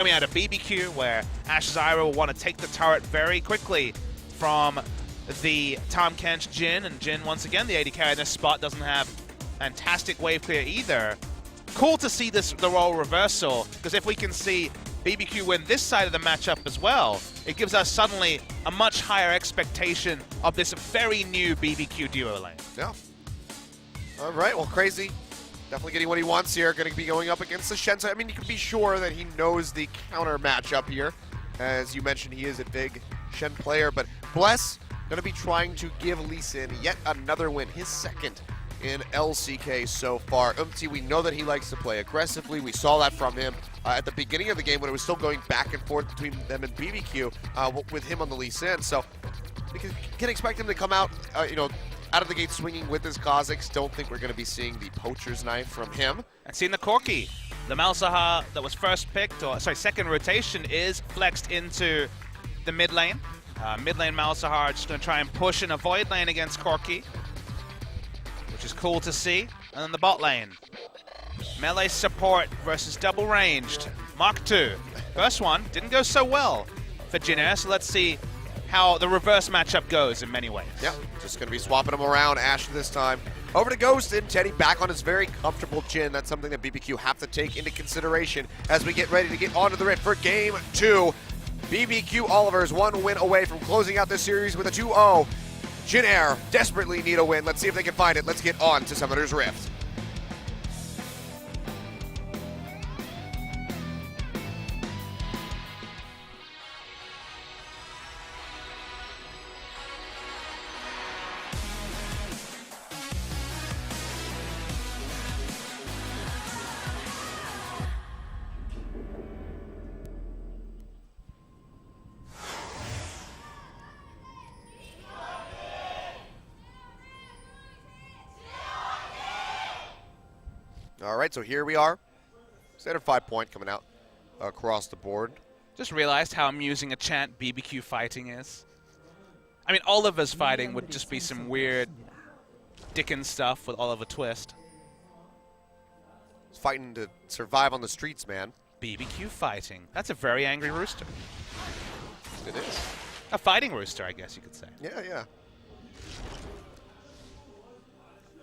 coming out of BBQ, where Ash Zyra will want to take the turret very quickly from the Tahm Kench Jhin, and Jhin, once again, the AD carry in this spot, doesn't have fantastic wave clear either. Cool to see the role reversal, because if we can see BBQ win this side of the matchup as well, it gives us suddenly a much higher expectation of this very new BBQ duo lane. Yeah. All right, well, Crazy definitely getting what he wants here. Going to be going up against the Shen. I mean, you can be sure that he knows the counter matchup here. As you mentioned, he is a big Shen player, but Bless going to be trying to give Lee Sin yet another win, his second in LCK so far. We know that he likes to play aggressively. We saw that from him at the beginning of the game when it was still going back and forth between them and BBQ with him on the Lee Sin. So we can expect him to come out, out of the gate swinging with his Kha'Zix. Don't think we're going to be seeing the poacher's knife from him. And seeing the Corki, the Malzahar that was first picked, or sorry, second rotation, is flexed into the mid lane. Mid lane Malzahar just going to try and push in a void lane against Corki, which is cool to see. And then the bot lane, melee support versus double ranged. Mark 2. First one didn't go so well for Jhin Air, so let's see how the reverse matchup goes in many ways. Yeah, just going to be swapping them around. Ash this time. Over to Ghost, and Teddy back on his very comfortable Jhin. That's something that BBQ have to take into consideration as we get ready to get onto the red for Game 2. BBQ Olivers 1 win away from closing out this series with a 2-0. Jhin Air desperately need a win. Let's see if they can find it. Let's get on to Summoner's Rift. All right, so here we are. Standard 5-point coming out across the board. Just realized how amusing a chant BBQ fighting is. I mean, Oliver's fighting would just be some weird Dickens stuff with Oliver Twist. He's fighting to survive on the streets, man. BBQ fighting. That's a very angry rooster. It is. A fighting rooster, I guess you could say. Yeah, yeah.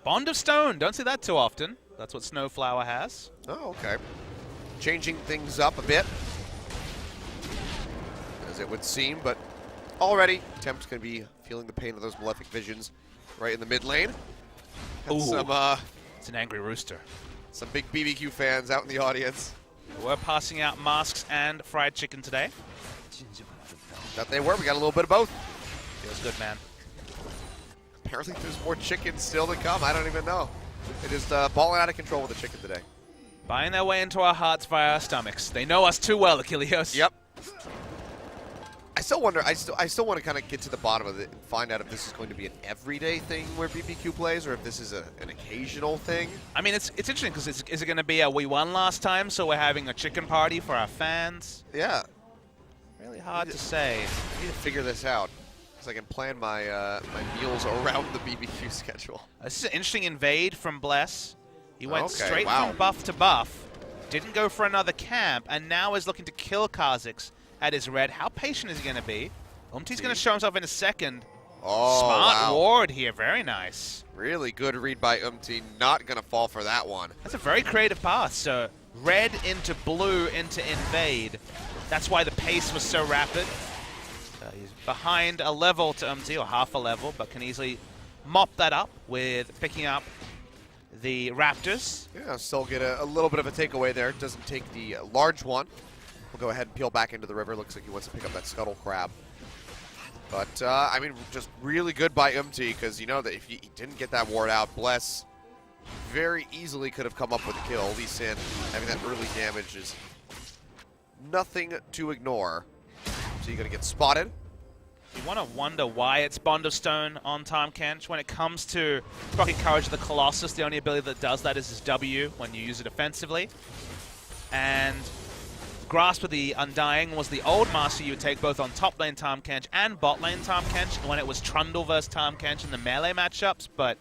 Bond of Stone. Don't see that too often. That's what Snowflower has. Oh, okay. Changing things up a bit, as it would seem, but already Temp's going to be feeling the pain of those malefic visions right in the mid lane. Ooh, some, it's an angry rooster. Some big BBQ fans out in the audience. We're passing out masks and fried chicken today. That they were. We got a little bit of both. Feels good, man. Apparently there's more chicken still to come. I don't even know. They're just balling out of control with the chicken today. Buying their way into our hearts via our stomachs. They know us too well, Achilles. Yep. I still wonder. I still want to kind of get to the bottom of it and find out if this is going to be an everyday thing where BBQ plays, or if this is an occasional thing. I mean, it's interesting because is it going to be a we won last time, so we're having a chicken party for our fans? Yeah. Really hard to say. I need to figure this out, so I can plan my my meals around the BBQ schedule. This is an interesting invade from Bless. He went Okay, straight wow. from buff to buff, didn't go for another camp, and now is looking to kill Kha'Zix at his red. How patient is he going to be? Umti's going to show himself in a second. Oh, Smart wow. ward here. Very nice. Really good read by Not going to fall for that one. That's a very creative path. So red into blue into invade. That's why the pace was so rapid. He's behind a level to or half a level, but can easily mop that up with picking up the Raptors. Yeah, still get a little bit of a takeaway there. Doesn't take the large one. We'll go ahead and peel back into the river. Looks like he wants to pick up that Scuttle Crab. But, I mean, just really good by because you know that if he didn't get that ward out, Bless very easily could have come up with a kill. Lee Sin having that early damage is nothing to ignore. So you're going to get spotted. You want to wonder why it's Bond of Stone on Tahm Kench. When it comes to Rocket Courage of the Colossus, the only ability that does that is his W when you use it offensively. And Grasp of the Undying was the old master you would take both on top lane Tahm Kench and bot lane Tahm Kench when it was Trundle versus Tahm Kench in the melee matchups. But,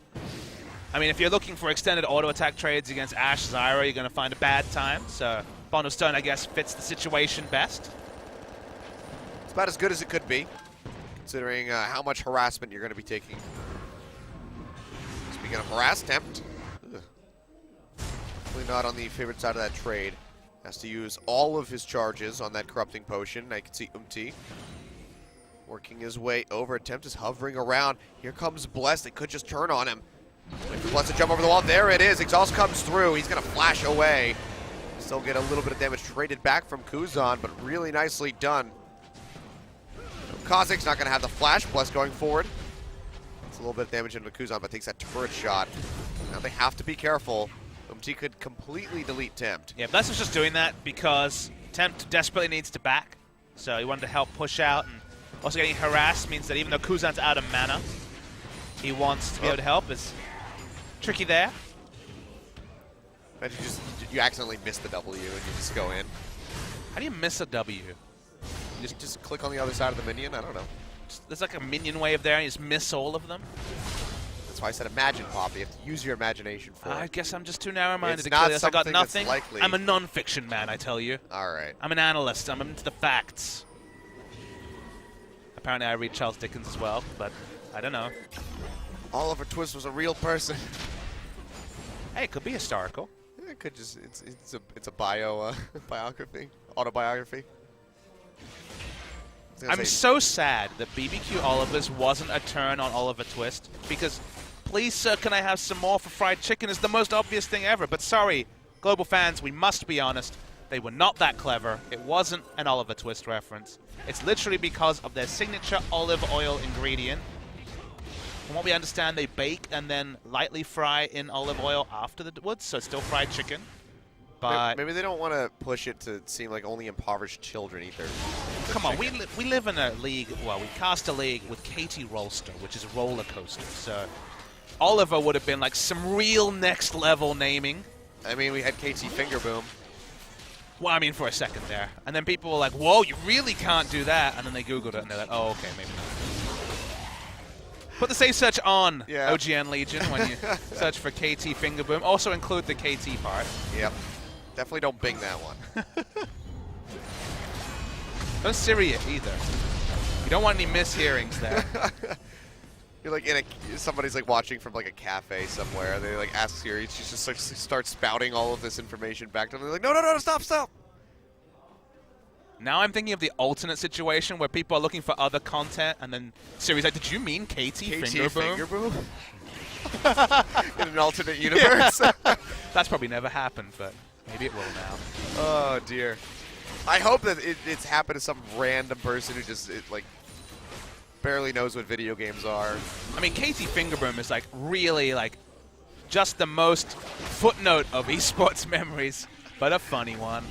I mean, if you're looking for extended auto attack trades against Ash Zyra, you're going to find a bad time. So Bond of Stone, I guess, fits the situation best. It's about as good as it could be, considering how much harassment you're going to be taking. Speaking of harass, Tempt. Definitely not on the favorite side of that trade. Has to use all of his charges on that corrupting potion. I can see Umti working his way over. Tempt is hovering around. Here comes Blessed. It could just turn on him. Wait for Blessed to jump over the wall. There it is. Exhaust comes through. He's going to flash away. Still get a little bit of damage traded back from Kuzan, but really nicely done. Kozik's not going to have the flash. Blessed going forward. It's a little bit of damage into Kuzan, but takes that turret shot. Now they have to be careful. Umti could completely delete Tempt. Yeah, Bless was just doing that because Tempt desperately needs to back. So he wanted to help push out, and also getting harassed means that even though Kuzan's out of mana, he wants to be able to help. It's tricky there. And you accidentally miss the W and you just go in. How do you miss a W? You just click on the other side of the minion? I don't know. There's like a minion wave there and you just miss all of them. That's why I said imagine, Poppy. You have to use your imagination for it. I guess I'm just too narrow-minded to not kill this. I got something nothing. that's likely. I'm a non-fiction man, I tell you. All right. I'm an analyst. I'm into the facts. Apparently I read Charles Dickens as well, but I don't know. Oliver Twist was a real person. Hey, it could be historical. It could just, it's a biography, autobiography. I'm so sad that BBQ Oliver's wasn't a turn on Oliver Twist, because please, sir, can I have some more for fried chicken is the most obvious thing ever. But sorry, global fans, we must be honest. They were not that clever. It wasn't an Oliver Twist reference. It's literally because of their signature olive oil ingredient. From what we understand, they bake and then lightly fry in olive oil afterwards, so it's still fried chicken. But maybe they don't want to push it to seem like only impoverished children eat their come on, we live in a league, well, we cast a league with Katie Rolster, which is roller coaster. So Oliver would have been like some real next level naming. I mean, we had KT Fingerboom. Well, I mean, for a second there. And then people were like, whoa, you really can't do that. And then they Googled it and they're like, oh, okay, maybe not. Put the safe search on, yeah. OGN Legion, when you search for KT Fingerboom. Also include the KT part. Yep. Definitely don't Bing that one. Don't Siri it either. You don't want any mishearings there. You're like somebody's like watching from like a cafe somewhere. They like ask Siri, she just like starts spouting all of this information back to them. They're like, no, stop. Now I'm thinking of the alternate situation where people are looking for other content, and then Siri's like, did you mean KT Fingerboom? In an alternate universe? That's probably never happened, but maybe it will now. Oh, dear. I hope that it's happened to some random person who just like barely knows what video games are. I mean, KT Fingerboom is like really like just the most footnote of esports memories, but a funny one.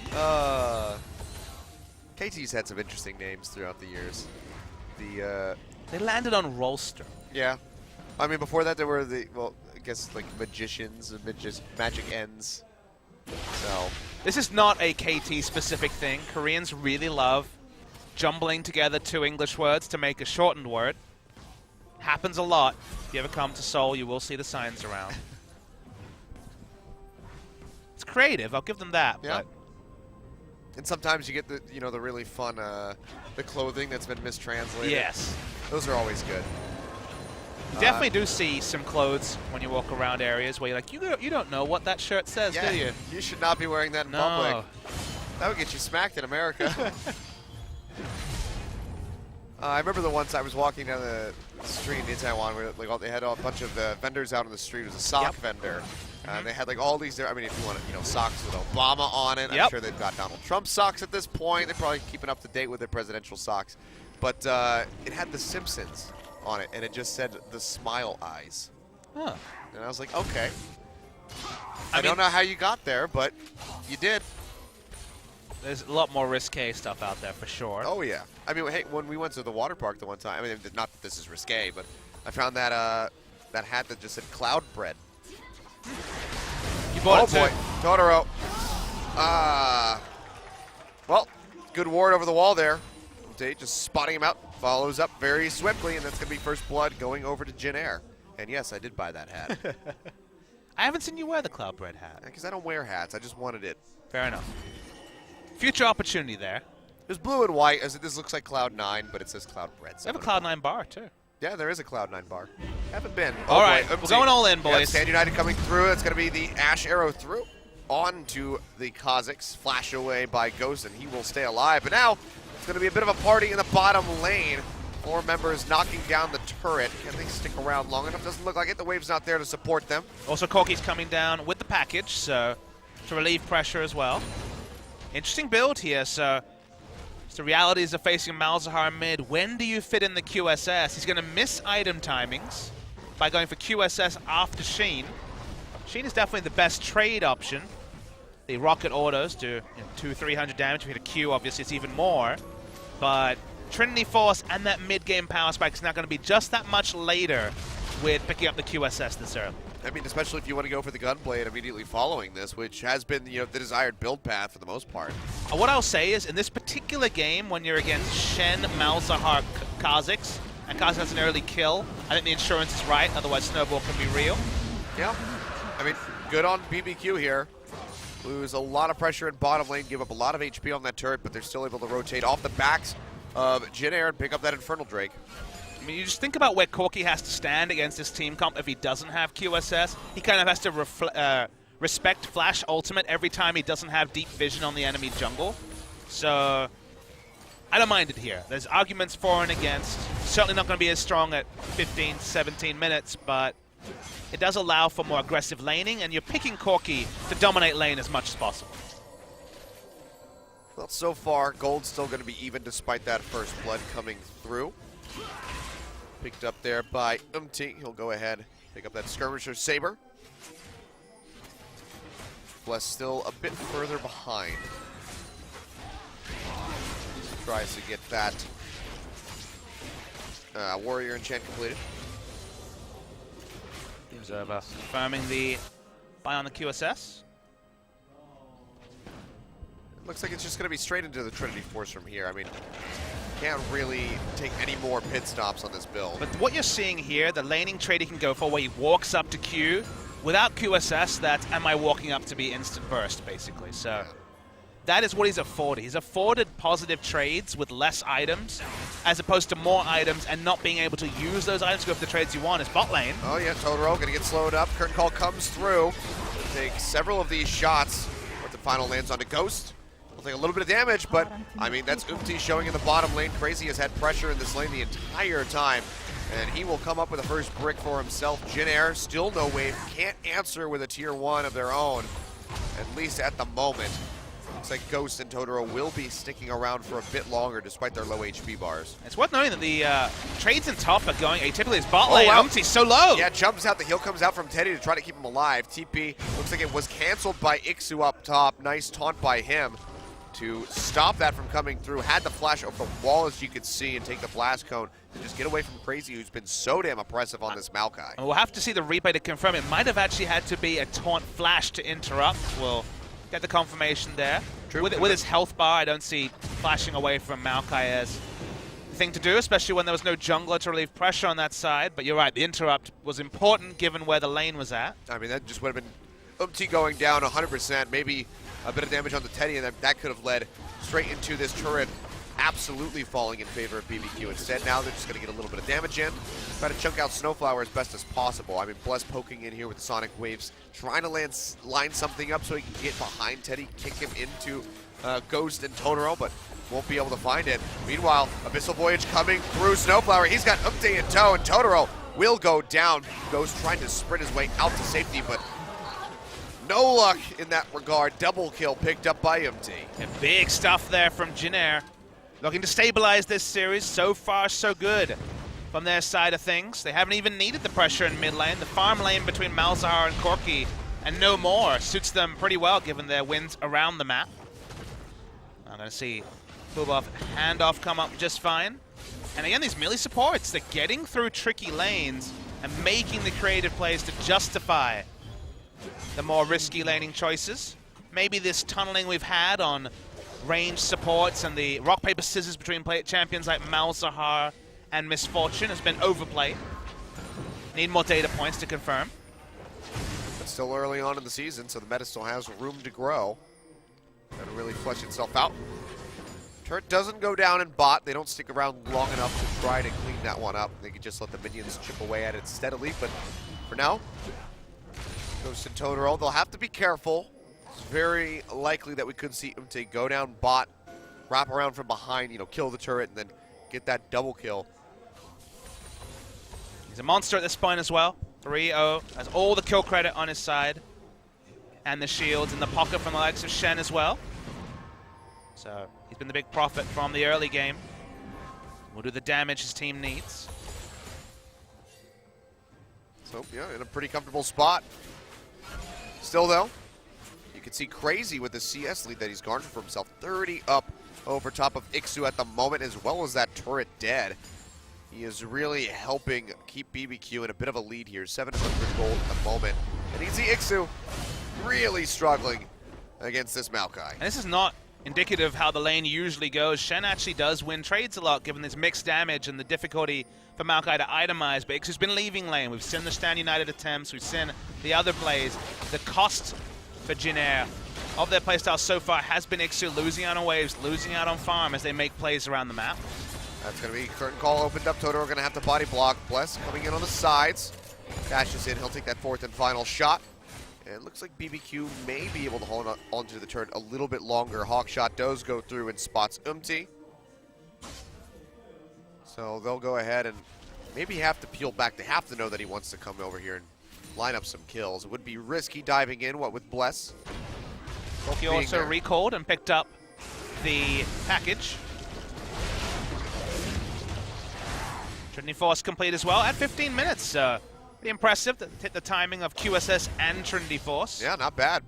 KT's had some interesting names throughout the years. They landed on Rolster. Yeah. I mean, before that there were I guess like magicians and magic ends. So this is not a KT specific thing. Koreans really love jumbling together two English words to make a shortened word. Happens a lot. If you ever come to Seoul, you will see the signs around. It's creative, I'll give them that. Yeah. But and sometimes you get the the really fun the clothing that's been mistranslated. yes. Those are always good. You definitely do see some clothes when you walk around areas where you're like, you don't know what that shirt says, yeah, do you? You should not be wearing that in public. That would get you smacked in America. I remember the once I was walking down the street in Taiwan where like they had a bunch of vendors out on the street. It was a sock vendor. They had like all these. I mean, if you want socks with Obama on it, I'm sure they've got Donald Trump socks at this point. They're probably keeping up to date with their presidential socks. But it had The Simpsons on it, and it just said the smile eyes. Huh. And I was like, okay. I don't know how you got there, but you did. There's a lot more risque stuff out there for sure. Oh, yeah. I mean, hey, when we went to the water park the one time, I mean, not that this is risque, but I found that that hat that just said cloud bread. You bought it too. Oh, boy. Totoro. Well, good ward over the wall there. Just spotting him out. Follows up very swiftly, and that's going to be first blood going over to Jin Air. And yes, I did buy that hat. I haven't seen you wear the Cloudbread hat. Because I don't wear hats. I just wanted it. Fair enough. future opportunity there. There's blue and white, as this looks like Cloud9, but it says Cloud Red. They have a Cloud9 bar, too. Yeah, there is a Cloud9 bar. Haven't been. All right, we're going all in, boys. Yeah, Stand United coming through. It's going to be the Ash Arrow through. On to the Kazakhs. Flash away by Ghost, and he will stay alive. But now, it's going to be a bit of a party in the bottom lane. 4 members knocking down the turret. Can they stick around long enough? Doesn't look like it. The wave's not there to support them. Also, Corki's coming down with the package, so to relieve pressure as well. Interesting build here, so the realities of facing Malzahar mid. When do you fit in the QSS? He's going to miss item timings by going for QSS after Sheen. Sheen is definitely the best trade option. The rocket autos do 200-300 damage. If you hit a Q, obviously it's even more. But Trinity Force and that mid-game power spike is not going to be just that much later with picking up the QSS this early. I mean, especially if you want to go for the Gunblade immediately following this, which has been, the desired build path for the most part. What I'll say is, in this particular game, when you're against Shen, Malzahar, Kazakhs, and Kazakhs has an early kill, I think the insurance is right, otherwise Snowball can be real. Yeah. I mean, good on BBQ here. Lose a lot of pressure in bottom lane, give up a lot of HP on that turret, but they're still able to rotate off the backs of Jin Air and pick up that Infernal Drake. I mean, you just think about where Corki has to stand against this team comp if he doesn't have QSS. He kind of has to respect Flash Ultimate every time he doesn't have deep vision on the enemy jungle. So, I don't mind it here. There's arguments for and against. Certainly not going to be as strong at 15, 17 minutes, but it does allow for more aggressive laning, and you're picking Corki to dominate lane as much as possible. Well, so far, Gold's still going to be even despite that first blood coming through. Picked up there by He'll go ahead, pick up that Skirmisher Saber. Bless still a bit further behind. Tries to get that Warrior enchant completed. Observer confirming the buy on the QSS. Looks like it's just going to be straight into the Trinity Force from here. I mean, can't really take any more pit stops on this build. But what you're seeing here, the laning trade he can go for where he walks up to Q. Without QSS, that's am I walking up to be instant burst, basically. So yeah. That is what he's afforded. He's afforded positive trades with less items, as opposed to more items and not being able to use those items to go for the trades you want. His bot lane. Oh yeah, Totoro going to get slowed up. Curtain Call comes through. Takes several of these shots. But the final lands on the Ghost. Will take a little bit of damage, but I mean, that's Umti showing in the bottom lane. Crazy has had pressure in this lane the entire time, and he will come up with a first brick for himself. Jin Air, still no wave, can't answer with a tier 1 of their own, at least at the moment. Looks like Ghost and Totoro will be sticking around for a bit longer despite their low HP bars. It's worth noting that the trades in top are going atypically. His bot lane, Umti's so low. Yeah, jumps out. The heal comes out from Teddy to try to keep him alive. TP looks like it was canceled by Ixu up top. Nice taunt by him to stop that from coming through. Had the flash over the wall, as you could see, and take the blast cone to just get away from Crazy, who's been so damn oppressive on this Maokai. We'll have to see the replay to confirm. It might have actually had to be a taunt flash to interrupt. We'll get the confirmation there. True. With his health bar, I don't see flashing away from Maokai as the thing to do, especially when there was no jungler to relieve pressure on that side. But you're right, the interrupt was important given where the lane was at. I mean, that just would have been Umti going down 100%, maybe a bit of damage on the Teddy, and that could have led straight into this turret absolutely falling in favor of BBQ. Instead, now they're just going to get a little bit of damage in, try to chunk out Snowflower as best as possible. I mean, Bless poking in here with the Sonic Waves, trying to line something up so he can get behind Teddy, kick him into Ghost and Totoro, but won't be able to find it. Meanwhile, Abyssal Voyage coming through Snowflower. He's got Umte in tow, and Totoro will go down. Ghost trying to sprint his way out to safety, but no luck in that regard. Double kill picked up by Umti. And big stuff there from Jin Air. Looking to stabilize this series. So far, so good from their side of things. They haven't even needed the pressure in mid lane. The farm lane between Malzahar and Corki and no more suits them pretty well given their wins around the map. I'm going to see Bubov handoff come up just fine. And again, these melee supports, they're getting through tricky lanes and making the creative plays to justify the more risky laning choices. Maybe this tunneling we've had on range supports and the rock, paper, scissors between champions like Malzahar and Misfortune has been overplayed. Need more data points to confirm. But still early on in the season, so the meta still has room to grow. Gotta really flesh itself out. Turret doesn't go down in bot. They don't stick around long enough to try to clean that one up. They can just let the minions chip away at it steadily, but for now, Ghost and Totoro, they'll have to be careful. It's very likely that we could see Umte go down bot, wrap around from behind, you know, kill the turret, and then get that double kill. He's a monster at this point as well. 3-0, has all the kill credit on his side. And the shields in the pocket from the likes of Shen as well. So he's been the big prophet from the early game. Will do the damage his team needs. So, yeah, in a pretty comfortable spot. Still, though, you can see Crazy with the CS lead that he's garnered for himself. 30 up over top of Ixu at the moment, as well as that turret dead. He is really helping keep BBQ in a bit of a lead here. 700 gold at the moment. And you can see Ixu really struggling against this Maokai. And this is not indicative of how the lane usually goes. Shen actually does win trades a lot, given this mixed damage and the difficulty for Maokai to itemize. But Ixu's been leaving lane. We've seen the Stand United attempts. We've seen the other plays. The cost for Jin Air of their playstyle so far has been Ixu losing out on waves, losing out on farm as they make plays around the map. That's going to be curtain call opened up. Totoro going to have to body block. Bless coming in on the sides. Dashes in. He'll take that fourth and final shot. And it looks like BBQ may be able to hold on onto the turret a little bit longer. Hawkshot does go through and spots Umti. So they'll go ahead and maybe have to peel back. They have to know that he wants to come over here and line up some kills. It would be risky diving in, what with Bless. He also recalled and picked up the package. Trinity Force complete as well at 15 minutes. Pretty impressive to hit the timing of QSS and Trinity Force. Yeah, not bad.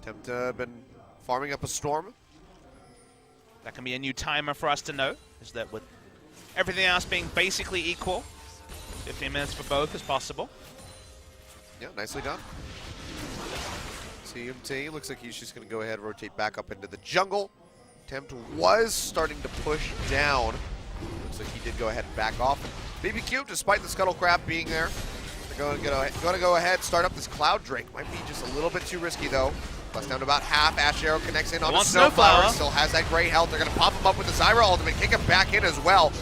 Tempt been farming up a storm. That can be a new timer for us to know, is that with everything else being basically equal, 15 minutes for both is possible. Yeah, nicely done. CMT looks like he's just going to go ahead and rotate back up into the jungle. Tempt was starting to push down. Looks like he did go ahead and back off. BBQ, despite the Scuttle Crab being there, they're going to go ahead, start up this Cloud Drake. Might be just a little bit too risky, though. Plus down to about half. Ash Arrow connects in on the Snowflower. Still has that great health. They're going to pop him up with the Zyra ultimate, kick him back in as well.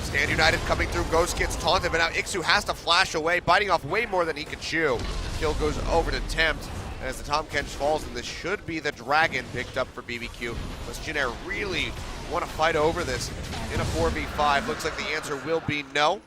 Stand United coming through. Ghost gets taunted, but now Ixu has to flash away, biting off way more than he can chew. Kill goes over to Tempt as the Tahm Kench falls, and this should be the Dragon picked up for BBQ. Does Jin Air really want to fight over this in a 4v5? Looks like the answer will be no.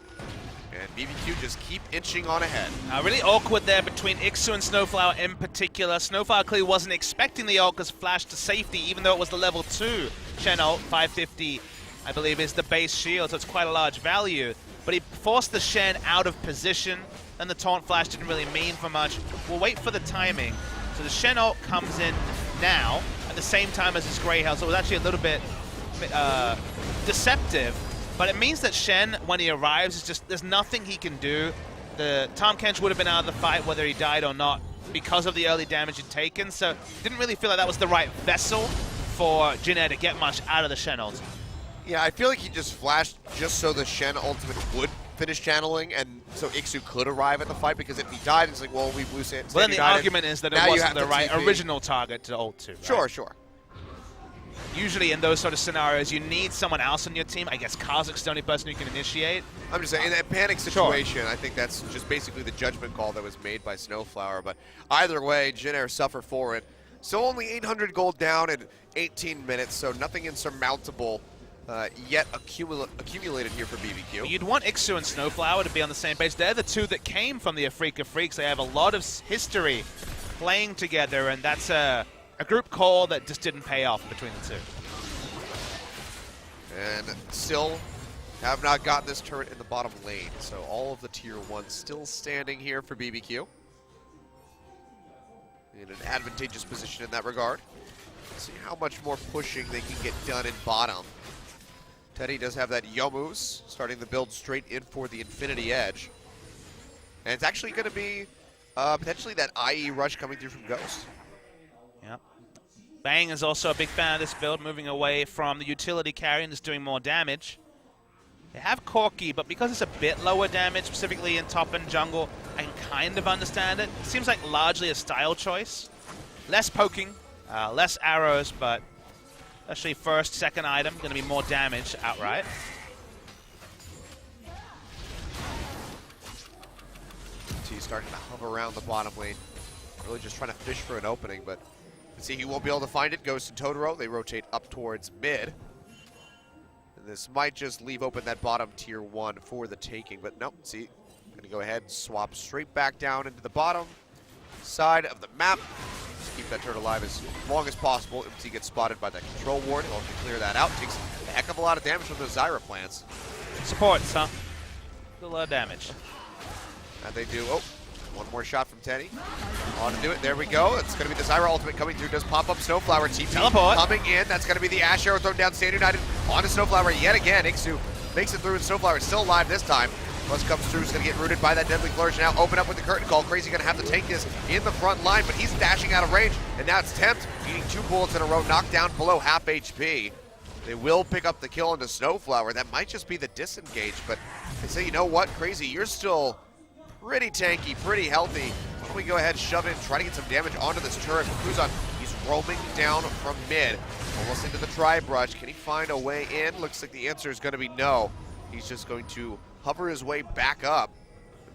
And BBQ just keep inching on ahead. Really awkward there between Ixu and Snowflower in particular. Snowflower clearly wasn't expecting the ult because flash to safety, even though it was the level 2 Shen ult. 550, I believe, is the base shield, so it's quite a large value. But he forced the Shen out of position, and the taunt flash didn't really mean for much. We'll wait for the timing. So the Shen ult comes in now at the same time as his Grey Health, so it was actually a little bit deceptive. But it means that Shen, when he arrives, is just, there's nothing he can do. The Tahm Kench would have been out of the fight whether he died or not because of the early damage he'd taken. So didn't really feel like that was the right vessel for Jin Air to get much out of the Shen ult. Yeah, I feel like he just flashed just so the Shen ultimate would finish channeling, and so Ixu could arrive at the fight, because if he died, it's like, well, we lose it. Well, then the argument is that it wasn't the right original target to ult to. Right? Sure, sure. Usually in those sort of scenarios, you need someone else on your team. I guess Kazak's the only person who can initiate. I'm just saying, in that panic situation, I think that's just basically the judgment call that was made by Snowflower. But either way, Jin Air suffer for it. So only 800 gold down in 18 minutes, so nothing insurmountable yet accumulated here for BBQ. You'd want Ixu and Snowflower to be on the same page. They're the two that came from the Afrika Freaks. They have a lot of history playing together, and that's a group call that just didn't pay off between the two. And still have not gotten this turret in the bottom lane, so all of the tier 1 still standing here for BBQ. In an advantageous position in that regard. Let's see how much more pushing they can get done in bottom. Teddy does have that Yomu's, starting the build straight in for the Infinity Edge. And it's actually going to be potentially that IE rush coming through from Ghost. Yep. Bang is also a big fan of this build, moving away from the utility carry and just doing more damage. They have Corki, but because it's a bit lower damage, specifically in top and jungle, I can kind of understand it. It seems like largely a style choice. Less poking, Less arrows, but especially first, second item, going to be more damage outright. He's starting to hover around the bottom lane. Really just trying to fish for an opening, but you can see he won't be able to find it. Ghost and Totoro, they rotate up towards mid. And this might just leave open that bottom tier 1 for the taking, but nope, see, going to go ahead and swap straight back down into the bottom side of the map. Just keep that turret alive as long as possible. If he gets spotted by that control ward, he'll have to clear that out. Takes a heck of a lot of damage from those Zyra plants. Supports, huh? A lot of damage. And they do, oh, one more shot from Teddy. On to do it, there we go. It's going to be the Zyra ultimate coming through, does pop up Snowflower. TP Teleport. coming in, that's going to be the Ash Arrow thrown down, Standard United onto Snowflower yet again. Ixu makes it through, and Snowflower is still alive this time. Plus comes through, is going to get rooted by that Deadly Flourish. Now open up with the Curtain Call. Crazy going to have to take this in the front line, but he's dashing out of range, and now it's Tempt, eating 2 bullets in a row, knocked down below half HP. They will pick up the kill into Snowflower. That might just be the disengage, but they say, you know what, Crazy, you're still pretty tanky, pretty healthy. Why don't we go ahead, shove in, try to get some damage onto this turret. Kuzan, he's roaming down from mid, almost into the tri-brush. Can he find a way in? Looks like the answer is going to be no. He's just going to hover his way back up.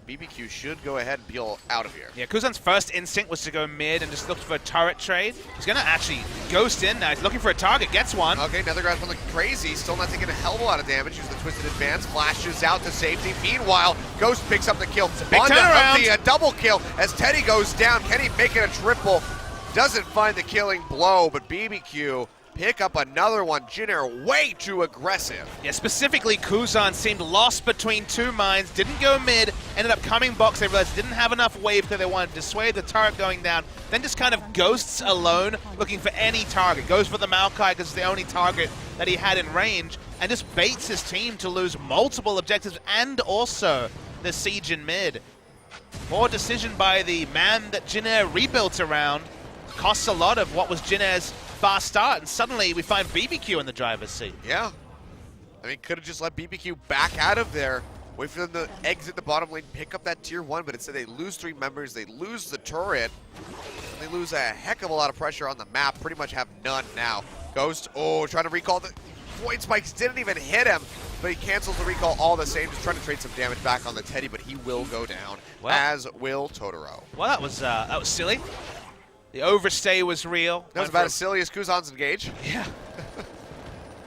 BBQ should go ahead and peel out of here. Yeah, Kuzan's first instinct was to go mid and just look for a turret trade. He's going to actually ghost in now. He's looking for a target, gets one. Okay, another guy's looking crazy. Still not taking a hell of a lot of damage. Uses the Twisted Advance, flashes out to safety. Meanwhile, Ghost picks up the kill. Big turnaround. A double kill as Teddy goes down. Can he make it a triple? Doesn't find the killing blow, but BBQ pick up another one. Jin Air way too aggressive. Yeah, specifically Kuzan seemed lost between 2 mines, didn't go mid, ended up coming box. They realized didn't have enough wave because they wanted to dissuade the turret going down. Then just kind of ghosts alone, looking for any target. Goes for the Maokai because it's the only target that he had in range, and just baits his team to lose multiple objectives and also the siege in mid. Poor decision by the man that Jin Air rebuilt around. Costs a lot of what was Jin Air's fast start, and suddenly we find BBQ in the driver's seat. Yeah. I mean, could have just let BBQ back out of there, wait for them to exit the bottom lane, pick up that tier 1, but instead they lose 3 members, they lose the turret, and they lose a heck of a lot of pressure on the map, pretty much have none now. Ghost, oh, trying to recall the void spikes, didn't even hit him, but he cancels the recall all the same, just trying to trade some damage back on the Teddy, but he will go down, as will Totoro. Well, that was silly. The overstay was real. That was about as silly as Kuzan's engage. Yeah.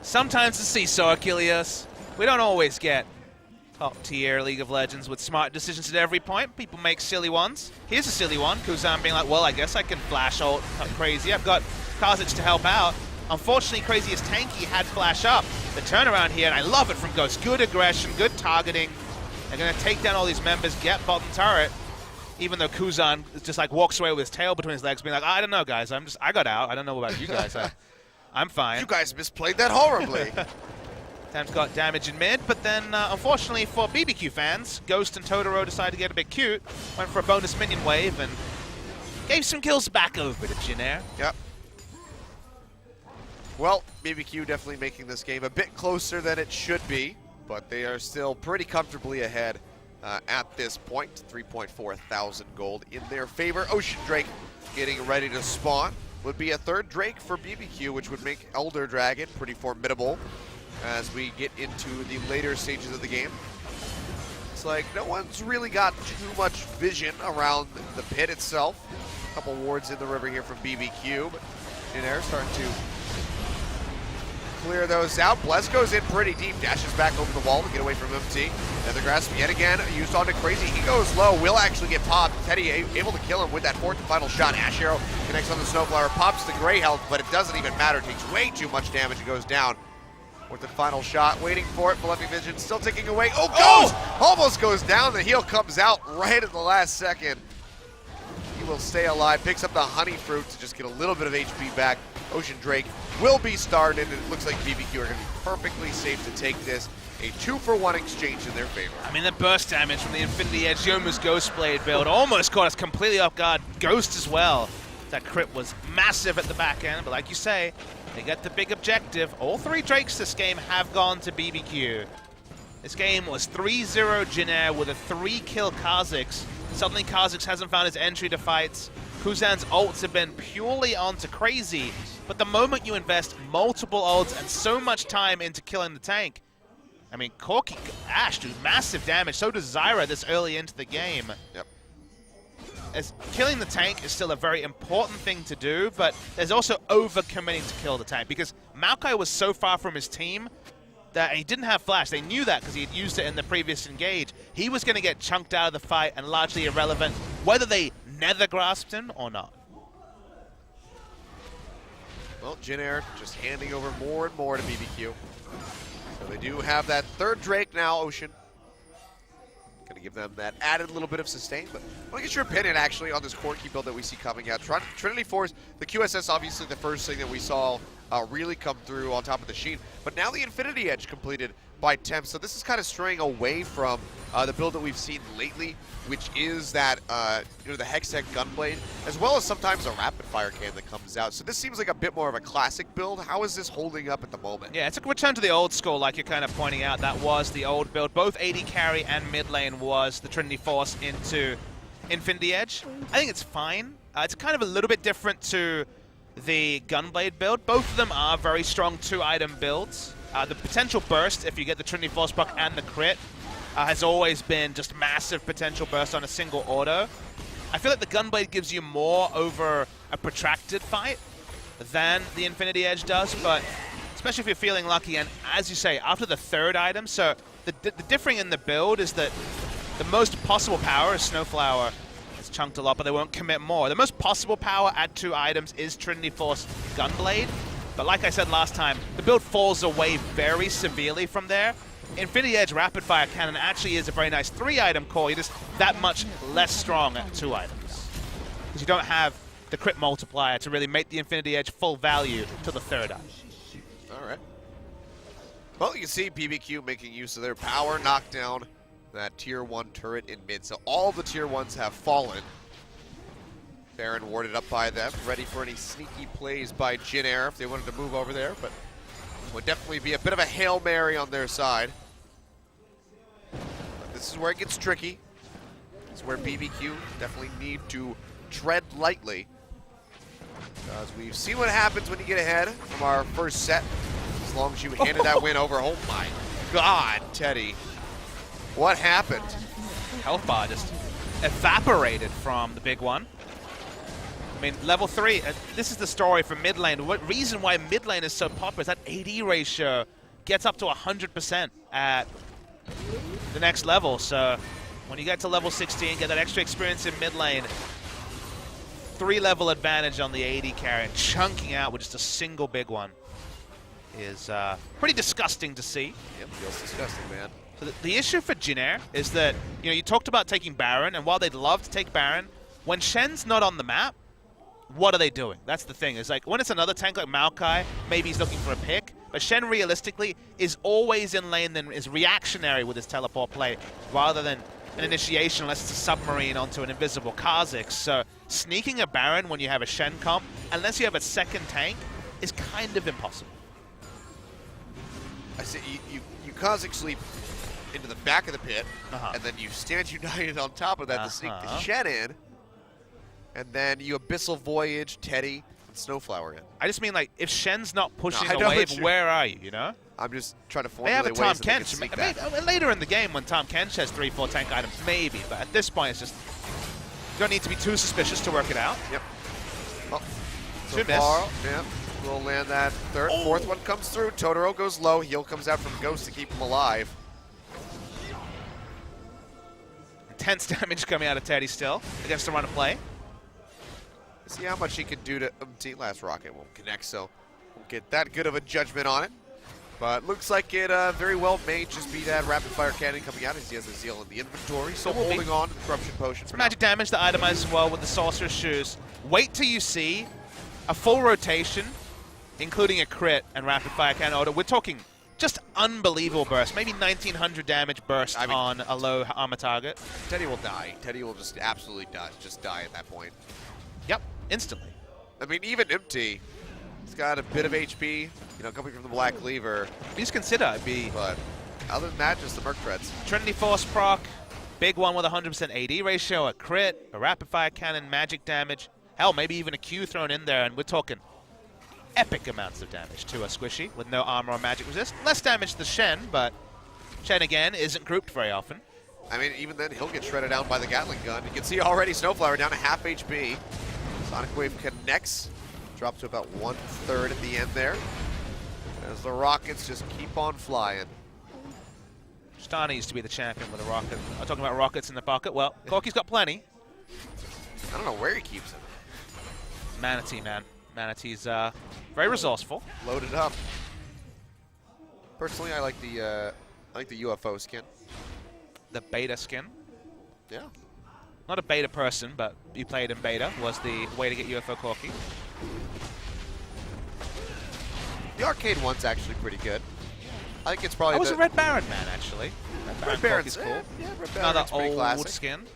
Sometimes the seesaw, Achilles. We don't always get top-tier League of Legends with smart decisions at every point. People make silly ones. Here's a silly one. Kuzan being like, well, I guess I can flash ult Crazy. I've got Kha'Zix to help out. Unfortunately, Crazy is tanky, had flash up. The turnaround here, and I love it from Ghost. Good aggression, good targeting. They're going to take down all these members, get bottom turret. Even though Kuzan just like walks away with his tail between his legs, being like, I don't know, guys. I got out. I don't know about you guys. I'm fine. You guys misplayed that horribly. Tempt got damage in mid, but then unfortunately for BBQ fans, Ghost and Totoro decided to get a bit cute, went for a bonus minion wave, and gave some kills back over to Jin Air. Yep. Well, BBQ definitely making this game a bit closer than it should be, but they are still pretty comfortably ahead. At this point, 3.4 thousand gold in their favor. Ocean Drake getting ready to spawn. Would be a 3rd Drake for BBQ, which would make Elder Dragon pretty formidable as we get into the later stages of the game. It's like no one's really got too much vision around the pit itself. A couple wards in the river here from BBQ, but Jin Air starting to clear those out. Bless goes in pretty deep, dashes back over the wall to get away from MT. Nether Grasp yet again used onto Crazy. He goes low, will actually get popped. Teddy able to kill him with that 4th and final shot. Ash Arrow connects on the Snowflower, pops the gray health, but it doesn't even matter. Takes way too much damage and goes down. 4th and final shot, waiting for it. Malefic Vision still ticking away. Oh, goes! Almost goes down. The heal comes out right at the last second. He will stay alive, picks up the Honey Fruit to just get a little bit of HP back. Ocean Drake will be started, and it looks like BBQ are going to be perfectly safe to take this. A 2-for-1 exchange in their favor. I mean, the burst damage from the Infinity Edge, Yomu's Ghostblade build almost caught us completely off guard. Ghost as well. That crit was massive at the back end, but like you say, they get the big objective. All 3 Drakes this game have gone to BBQ. This game was 3-0 Jin Air with a 3-kill Kha'Zix. Suddenly Kha'Zix hasn't found his entry to fights. Kuzan's ults have been purely onto Crazy, but the moment you invest multiple ults and so much time into killing the tank, I mean, Corki, Ash do massive damage, so does Zyra this early into the game. Yep. As killing the tank is still a very important thing to do, but there's also over-committing to kill the tank, because Maokai was so far from his team that he didn't have flash. They knew that because he had used it in the previous engage. He was going to get chunked out of the fight and largely irrelevant, whether they nether grasped him or not. Well, Jin Air just handing over more and more to BBQ. So they do have that third Drake now, Ocean. Going to give them that added little bit of sustain. But I want to get your opinion, actually, on this Corki build that we see coming out. Trinity Force, the QSS, obviously the first thing that we saw really come through on top of the Sheen. But now the Infinity Edge completed by Temp. So this is kind of straying away from the build that we've seen lately, which is that the Hextech Gunblade, as well as sometimes a Rapid Fire Cannon that comes out. So this seems like a bit more of a classic build. How is this holding up at the moment? Yeah, it's a return to the old school, like you're kind of pointing out. That was the old build. Both AD carry and mid lane was the Trinity Force into Infinity Edge. I think it's fine. It's kind of a little bit different to the Gunblade build. Both of them are very strong 2-item builds. The potential burst, if you get the Trinity Force proc and the crit, has always been just massive potential burst on a single auto. I feel like the Gunblade gives you more over a protracted fight than the Infinity Edge does, but especially if you're feeling lucky, and as you say, after the third item, so the differing in the build is that the most possible power is Snowflower. It's chunked a lot, but they won't commit more. The most possible power at 2 items is Trinity Force Gunblade, but like I said last time, the build falls away very severely from there. Infinity Edge Rapid Fire Cannon actually is a very nice 3-item core. You're just that much less strong at 2 items. Because you don't have the crit multiplier to really make the Infinity Edge full value to the 3rd item. All right. Well, you can see BBQ making use of their power, knock down that tier 1 turret in mid. So all the tier 1s have fallen. Baron warded up by them, ready for any sneaky plays by Jin Air if they wanted to move over there, but would definitely be a bit of a Hail Mary on their side. But this is where it gets tricky. This is where BBQ definitely need to tread lightly, because we've seen what happens when you get ahead from our first set. As long as you handed that win over. Oh my God, Teddy. What happened? Health bar just evaporated from the big one. I mean, level 3, this is the story for mid lane. What reason why mid lane is so popular is that AD ratio gets up to 100% at the next level. So when you get to level 16, get that extra experience in mid lane, 3-level advantage on the AD carry, and chunking out with just a single big one is pretty disgusting to see. Yep, feels disgusting, man. So the issue for Jin Air is that, you talked about taking Baron, and while they'd love to take Baron, when Shen's not on the map, what are they doing? That's the thing. It's like, when it's another tank like Maokai, maybe he's looking for a pick, but Shen realistically is always in lane and is reactionary with his teleport play, rather than an initiation unless it's a submarine onto an invisible Kha'Zix. So sneaking a Baron when you have a Shen comp, unless you have a second tank, is kind of impossible. I see you Kha'Zix sleep into the back of the pit, and then you stand united on top of that to sneak the Shen in, and then you Abyssal Voyage, Teddy, and Snowflower in. I just mean, like, if Shen's not pushing a wave, where are you, I'm just trying to formulate ways that they can sneak that. Later in the game, when Tahm Kench has 3-4 tank items, maybe, but at this point, it's just, you don't need to be too suspicious to work it out. Yep. Well, so far, yeah, we'll land that third. Fourth one comes through. Totoro goes low. Heal comes out from Ghost to keep him alive. Intense damage coming out of Teddy still against the run of play. See how much he can do to last rocket won't connect, so won't get that good of a judgment on it. But looks like it very well may just be that rapid fire cannon coming out as he has a Zeal in the inventory. So holding on to the corruption potion. It's magic damage to itemize as well with the Sorcerer's Shoes. Wait till you see a full rotation, including a crit and rapid fire cannon order. We're talking just unbelievable burst. Maybe 1900 damage burst on a low armor target. Teddy will die. Teddy will just absolutely die. Just die at that point. Yep, instantly. I mean, even Empty, he's got a bit of HP, coming from the Black Cleaver. Please consider it'd be. But other than that, just the Merc Treads. Trinity Force proc, big one with 100% AD ratio, a crit, a rapid fire cannon, magic damage. Hell, maybe even a Q thrown in there, and we're talking epic amounts of damage to a Squishy with no armor or magic resist. Less damage to Shen, but Shen, again, isn't grouped very often. I mean, even then, he'll get shredded down by the Gatling gun. You can see already Snowflower down to half HP. Sonic Wave connects, drops to about 1/3 at the end there. As the Rockets just keep on flying. Star needs to be the champion with a rocket. I'm talking about rockets in the bucket. Well, Corky's got plenty. I don't know where he keeps them. Manatee, man. Manatee's very resourceful. Loaded up. Personally, I like the UFO skin. The beta skin. Yeah. Not a beta person, but you played in beta was the way to get UFO Corky. The arcade one's actually pretty good. I think it's probably. I was a Red Baron man, actually. Red Baron's cool. Yeah, Red Another Baron's pretty old classic. skin.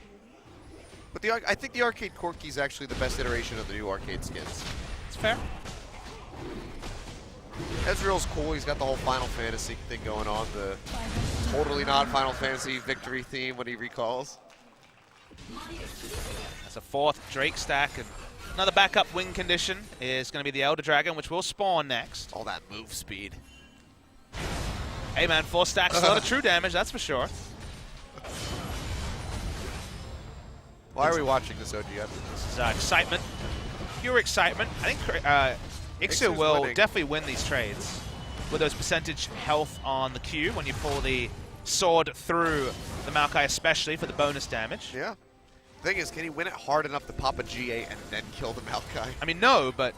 But I think the arcade Corky is actually the best iteration of the new arcade skins. It's fair. Ezreal's cool. He's got the whole Final Fantasy thing going on. The totally not Final Fantasy victory theme when he recalls. That's a 4th Drake stack. And another backup win condition is going to be the Elder Dragon, which will spawn next. All that move speed. Hey, man, 4 stacks, a lot of true damage, that's for sure. Why are we watching this, OG? This is excitement. Pure excitement. I think Ixu will winning. definitely win these trades with those percentage health on the Q when you pull the sword through the Maokai, especially for the bonus damage. Yeah. The thing is, can he win it hard enough to pop a GA and then kill the Maokai? I mean, no, but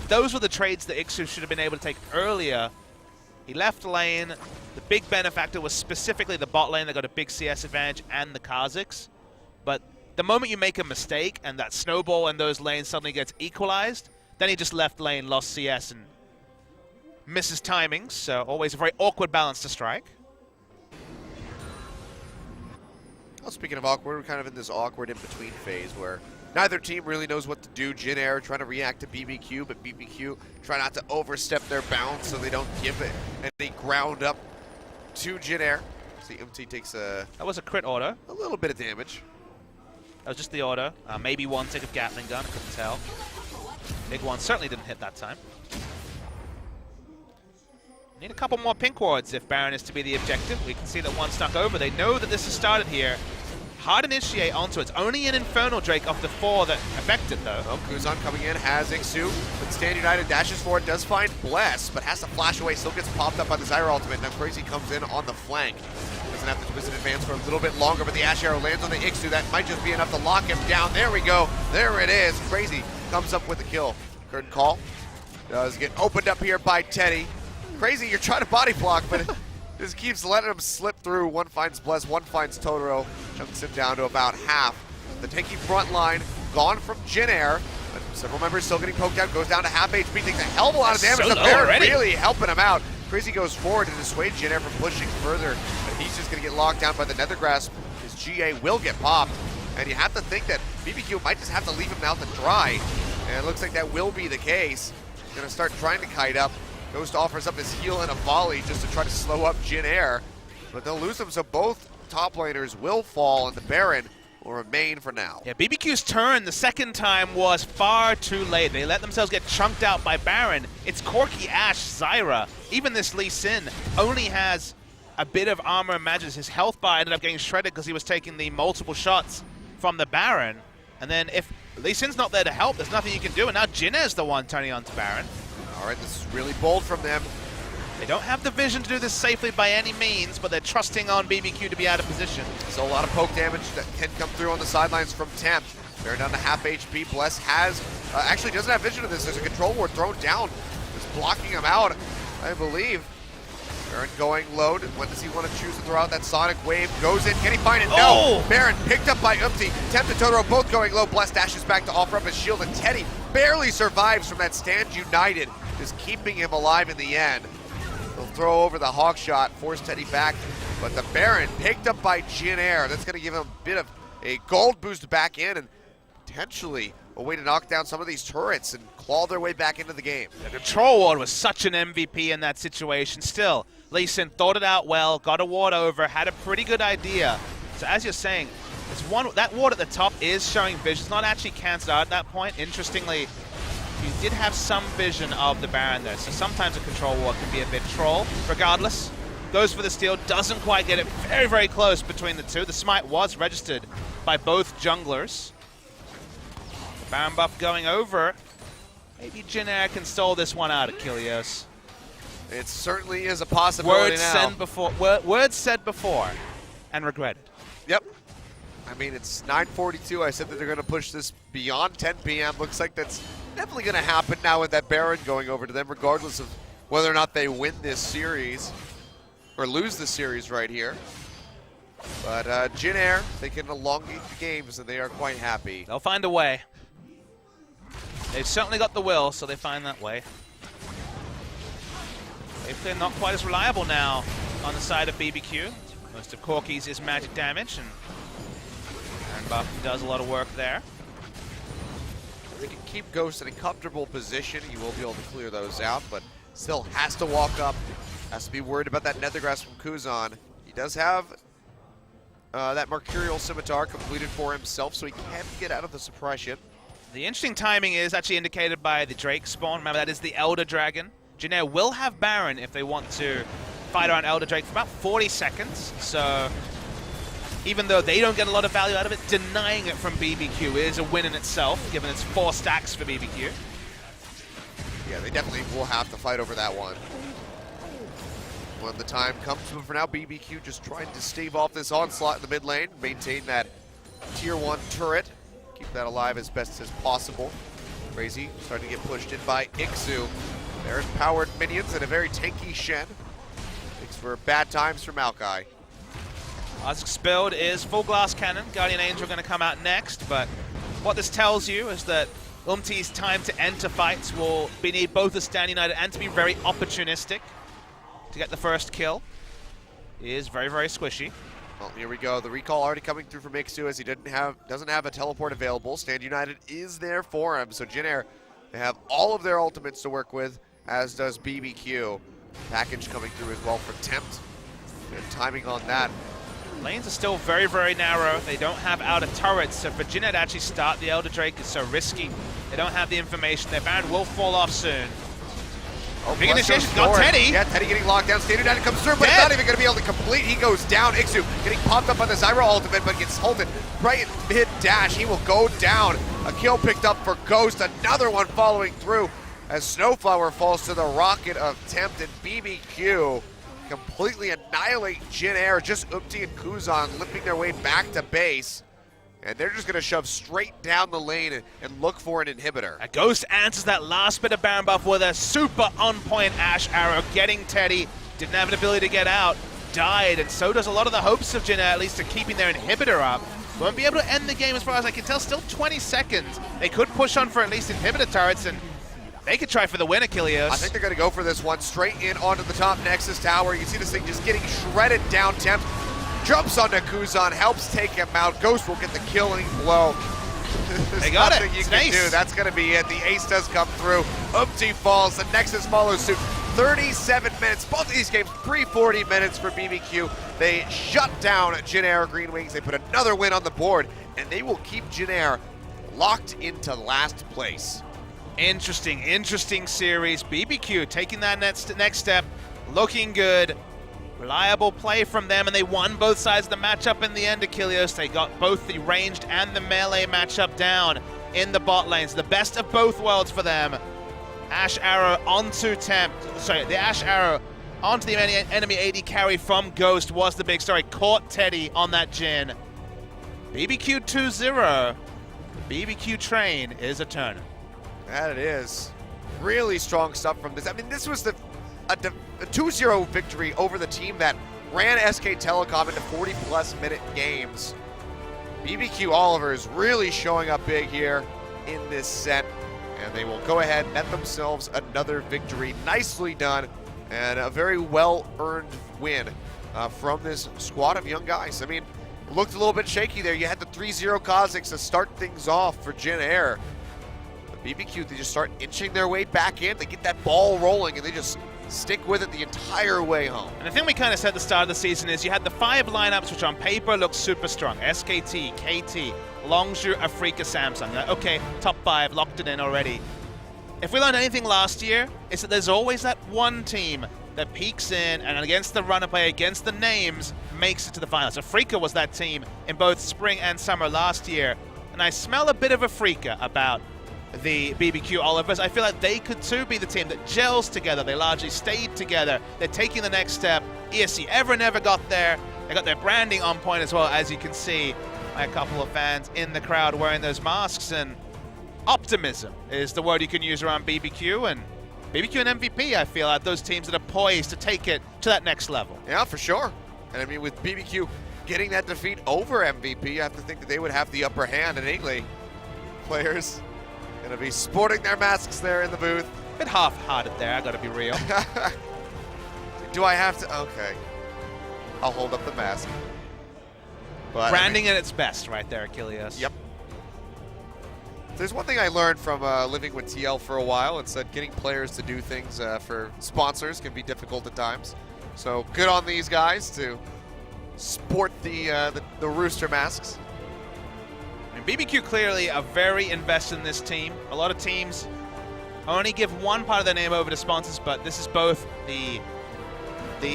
those were the trades that Ixu should have been able to take earlier. He left lane. The big benefactor was specifically the bot lane that got a big CS advantage and the Kha'Zix. But the moment you make a mistake and that snowball in those lanes suddenly gets equalized, then he just left lane, lost CS, and misses timings. So always a very awkward balance to strike. Well, speaking of awkward, we're kind of in this awkward in-between phase where neither team really knows what to do. Jin Air trying to react to BBQ, but BBQ try not to overstep their bounds so they don't give it any ground up to Jin Air. See, MT takes That was a crit auto. a little bit of damage. That was just the auto. Maybe one tick of Gatling gun, I couldn't tell. Big one certainly didn't hit that time. Need a couple more pink wards if Baron is to be the objective. We can see that one stuck over. They know that this has started here. Hard initiate onto it. It's only an Infernal Drake of the 4 that affected, though. Oh, Kuzan coming in, has Ixu, but Stand United dashes forward, does find Bless, but has to flash away, still gets popped up by the Zyra ultimate. Now Crazy comes in on the flank. Doesn't have to twist and advance for a little bit longer, but the Ash Arrow lands on the Ixu. That might just be enough to lock him down. There we go. There it is. Crazy comes up with the kill. Curtain call does get opened up here by Teddy. Crazy, you're trying to body block, but it just keeps letting him slip through. One finds Bless, one finds Totoro, chunks him down to about half. The tanky front line gone from Jin Air, but several members still getting poked out, goes down to half HP, takes a hell of a lot of damage. So The Baron already. really helping him out. Crazy goes forward to dissuade Jin Air from pushing further, but he's just going to get locked down by the Nether Grasp. His GA will get popped, and you have to think that BBQ might just have to leave him out to dry, and it looks like that will be the case. He's going to start trying to kite up. Ghost offers up his heal and a volley just to try to slow up Jin Air, but they'll lose him, so both top laners will fall, and the Baron will remain for now. Yeah, BBQ's turn the second time was far too late. They let themselves get chunked out by Baron. It's Corky, Ashe, Zyra. Even this Lee Sin only has a bit of armor and magic. His health bar ended up getting shredded because he was taking the multiple shots from the Baron. And then if Lee Sin's not there to help, there's nothing you can do. And now Jin Air's the one turning on to Baron. All right, this is really bold from them. They don't have the vision to do this safely by any means, but they're trusting on BBQ to be out of position. So a lot of poke damage that can come through on the sidelines from Temp. They're down to half HP. Bless has, actually doesn't have vision of this. There's a control ward thrown down. It's blocking him out, I believe. Baron going low. When does he want to choose to throw out that Sonic Wave? Goes in. Can he find it? Oh! No. Baron picked up by Umpty. Temp and Totoro both going low. Bless dashes back to offer up his shield, and Teddy barely survives from that Stand United, just keeping him alive in the end. They'll throw over the hawk shot, force Teddy back, but the Baron picked up by Jin Air. That's going to give him a bit of a gold boost back in, and potentially a way to knock down some of these turrets and claw their way back into the game. The control ward was such an MVP in that situation. Still, Lee Sin thought it out well, got a ward over, had a pretty good idea. So as you're saying, That ward at the top is showing vision. It's not actually cancelled out at that point. Interestingly, you did have some vision of the Baron there, so sometimes a control ward can be a bit troll. Regardless, goes for the steal, doesn't quite get it. Very, very close between the two. The smite was registered by both junglers. The Baron buff going over. Maybe Jin Air can stall this one out at Kilios. It certainly is a possibility Words said before and regretted. Yep. I mean, it's 9:42. I said that they're going to push this beyond 10 p.m. Looks like that's definitely going to happen now with that Baron going over to them, regardless of whether or not they win this series or lose the series right here. But Jin Air, they can elongate the games, and they are quite happy. They'll find a way. They've certainly got the will, so they find that way. They're not quite as reliable now on the side of BBQ. Most of Corki's is magic damage, and buff does a lot of work there. They can keep Ghost in a comfortable position. He will be able to clear those out, but still has to walk up. Has to be worried about that Nethergrass from Kuzan. He does have that Mercurial Scimitar completed for himself, so he can get out of the suppression. The interesting timing is actually indicated by the Drake spawn. Remember, that is the Elder Dragon. Jin Air will have Baron if they want to fight around Elder Drake for about 40 seconds. So even though they don't get a lot of value out of it, denying it from BBQ is a win in itself, given it's 4 stacks for BBQ. Yeah, they definitely will have to fight over that one when the time comes. But for now, BBQ just trying to stave off this onslaught in the mid lane, maintain that tier 1 turret, keep that alive as best as possible. Crazy starting to get pushed in by Ixu. There's powered minions and a very tanky Shen. Makes for bad times for Maokai. Oz's build is full glass cannon. Guardian Angel going to come out next, but what this tells you is that Umti's time to enter fights will need both to stand united and to be very opportunistic to get the first kill. He is very, very squishy. Well, here we go. The recall already coming through from Ixu as he doesn't have a teleport available. Stand United is there for him, so Jin Air, they have all of their ultimates to work with, as does BBQ. Package coming through as well for Tempt. Good timing on that. Lanes are still very, very narrow. They don't have outer turrets, so for Jin Air to actually start the Elder Drake is so risky. They don't have the information. Their Baron will fall off soon. Oh, big initiation, got Teddy. Yeah, Teddy getting locked down. Stand United comes through, but it's not even going to be able to complete. He goes down. Ixu getting popped up on the Zyra ultimate, but gets halted right in mid-dash. He will go down. A kill picked up for Ghost. Another one following through as Snowflower falls to the rocket of Tempt, and BBQ completely annihilate Jin Air. Just Umti and Kuzan limping their way back to base. And they're just going to shove straight down the lane and look for an inhibitor. A Ghost answers that last bit of Baron buff with a super on-point Ash Arrow, getting Teddy. Didn't have an ability to get out, died, and so does a lot of the hopes of Jin Air, at least to keeping their inhibitor up. Won't be able to end the game as far as I can tell. Still 20 seconds. They could push on for at least inhibitor turrets, and they could try for the win, Achilles. I think they're going to go for this one. Straight in onto the top Nexus Tower. You see this thing just getting shredded down. Tempt jumps onto Kuzan, helps take him out. Ghost will get the killing blow. They got it. You can do. That's going to be it. The ace does come through. Umti falls. The Nexus follows suit. 37 minutes. Both of these games, 340 minutes for BBQ. They shut down Jin Air Green Wings. They put another win on the board, and they will keep Jin Air locked into last place. Interesting series. BBQ taking that next step, looking good. Reliable play from them, and they won both sides of the matchup in the end, Achilles. They got both the ranged and the melee matchup down in the bot lanes. The best of both worlds for them. Ash Arrow onto the Ash Arrow onto the enemy AD carry from Ghost was the big story. Caught Teddy on that Jin. BBQ 2-0. The BBQ train is a turner. That it is. Really strong stuff from this. I mean, this was a 2-0 victory over the team that ran SK Telecom into 40-plus minute games. BBQ Oliver is really showing up big here in this set, and they will go ahead and net themselves another victory. Nicely done, and a very well-earned win from this squad of young guys. I mean, it looked a little bit shaky there. You had the 3-0 Kha'Zix to start things off for Jin Air. But BBQ, they just start inching their way back in. They get that ball rolling, and they just stick with it the entire way home. And the thing we kind of said at the start of the season is you had the 5 lineups which on paper looked super strong. SKT, KT, Longzhu, Afrika, Samsung. Like, okay, top 5, locked it in already. If we learned anything last year, it's that there's always that one team that peaks in and against the runner play, against the names, makes it to the finals. Afrika was that team in both spring and summer last year. And I smell a bit of Afrika about the BBQ Olivers. I feel like they could too be the team that gels together. They largely stayed together. They're taking the next step. ESC never got there. They got their branding on point as well, as you can see by a couple of fans in the crowd wearing those masks. And optimism is the word you can use around BBQ. And BBQ and MVP, I feel like those teams that are poised to take it to that next level. Yeah, for sure. And I mean, with BBQ getting that defeat over MVP, you have to think that they would have the upper hand. And Ingley players going to be sporting their masks there in the booth. Bit half-hearted there, I got to be real. Do I have to? Okay. I'll hold up the mask. But, branding at its best right there, Achilles. Yep. There's one thing I learned from living with TL for a while. It's that getting players to do things for sponsors can be difficult at times. So good on these guys to sport the Rooster masks. And BBQ clearly are very invested in this team. A lot of teams only give one part of their name over to sponsors, but this is both the